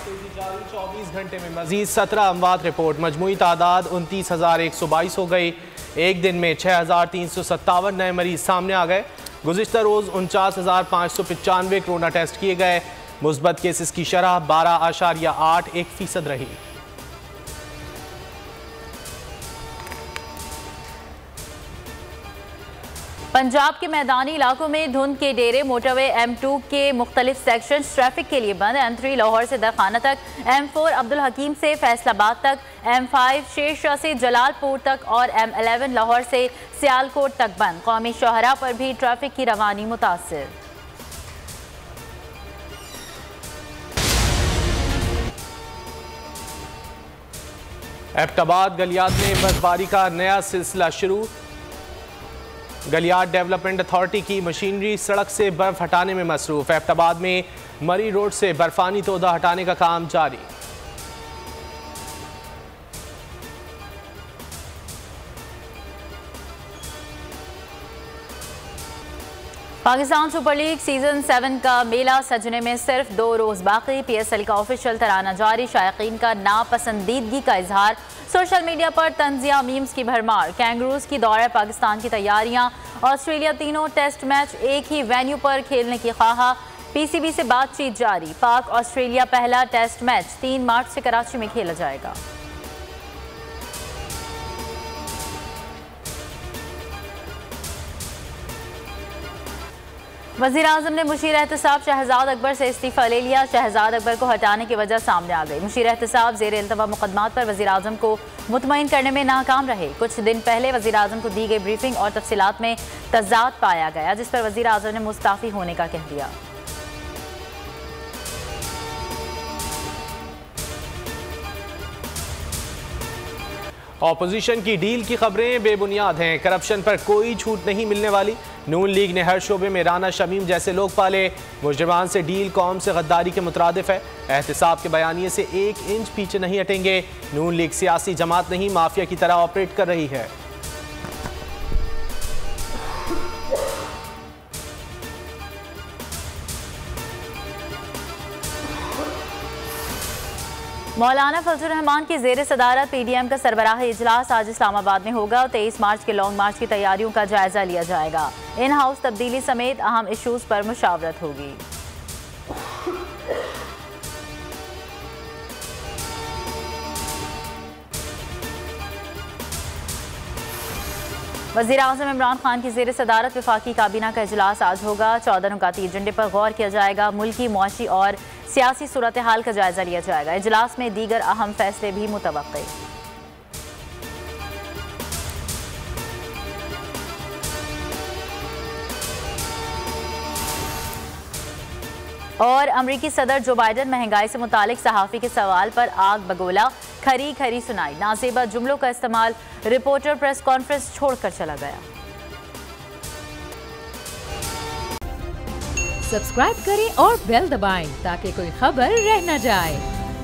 तेजी जारी 24 घंटे में मजीद 17 अमवात रिपोर्ट। मजमूई तादाद 29,122 हो गई। एक दिन में 6,357 नए मरीज सामने आ गए। गुज़िश्ता रोज़ 49,595 कोरोना टेस्ट किए गए। मुस्बत केसेस की शरह 12.81% रही। पंजाब के मैदानी इलाकों में धुंध के डेरे, मोटरवे M2 के मुख्तलिफ सेक्शन ट्रैफिक के लिए बंद। M3 लाहौर से दरखाना तक, M4 अब्दुल हकीम से फैसलाबाद तक, M5 शेरशाह से जलालपुर तक और M11 लाहौर से सियालकोट तक बंद। कौमी शोहरा पर भी ट्रैफिक की रवानी मुतासिर। एबटाबाद गलियात में बर्फबारी का नया सिलसिला शुरू। गलियात डेवलपमेंट अथॉरिटी की मशीनरी सड़क से बर्फ हटाने में मसरूफ। एबटाबाद में मरी रोड से बर्फानी तोदा हटाने का काम जारी। पाकिस्तान सुपर लीग सीजन 7 का मेला सजने में सिर्फ 2 रोज बाकी। PSL का ऑफिशियल तराना जारी। शायकीन का नापसंदीदगी का इजहार। सोशल मीडिया पर तंजिया मीम्स की भरमार। कैंगरूज की दौरे पाकिस्तान की तैयारियां। ऑस्ट्रेलिया तीनों टेस्ट मैच एक ही वेन्यू पर खेलने की ख्वाहा। PCB से बातचीत जारी। पाक ऑस्ट्रेलिया पहला टेस्ट मैच 3 मार्च से कराची में खेला जाएगा। वज़ीर-ए-आज़म ने मुशीर एहतसाब शहजाद अकबर से इस्तीफ़ा ले लिया। शहजाद अकबर को हटाने की वजह सामने आ गई। मुशीर एहतसाब ज़ेर इल्तवा मुकदमात पर वज़ीर-ए-आज़म को मुतमईन करने में नाकाम रहे। कुछ दिन पहले वज़ीर-ए-आज़म को दी गई ब्रीफिंग और तफसीलात में तज़ाद पाया गया, जिस पर वज़ीर-ए-आज़म ने मुस्ताफ़ी होने का कह दिया। ऑपोजिशन की डील की खबरें बेबुनियाद हैं। करप्शन पर कोई छूट नहीं मिलने वाली। नून लीग ने हर शोबे में राना शमीम जैसे लोग पाले। मुजरिमान से डील कौम से गद्दारी के मुतरादिफ है। एहतसाब के बयानिए से 1 इंच पीछे नहीं हटेंगे। नून लीग सियासी जमात नहीं, माफिया की तरह ऑपरेट कर रही है। मौलाना फजलुर रहमान की ज़ेर सदारत PDM का सरबराह इजलास आज इस्लामाबाद में होगा। 23 मार्च के लॉन्ग मार्च की तैयारियों का जायजा लिया जाएगा। इन हाउस तब्दीली समेत अहम इशूज़ पर मुशावरत होगी। वज़ीर-ए-आज़म इमरान खान की ज़ेर सदारत वफाकी काबीना का इजलास आज होगा। 14 नुकाती एजेंडे पर गौर किया जाएगा। मुल्की, मुआशी और सियासी सूरत हाल का जायजा लिया जाएगा। इजलास में दीगर अहम फैसले भी मुतवक्के। और अमरीकी सदर जो बाइडन महंगाई से मुतालिक सहाफ़ी के सवाल पर आग बगोला। खरी खरी सुनाई। नाज़ेबा जुमलों का इस्तेमाल। रिपोर्टर प्रेस कॉन्फ्रेंस छोड़कर चला गया। सब्सक्राइब करें और बेल दबाएं ताकि कोई खबर रह न जाए।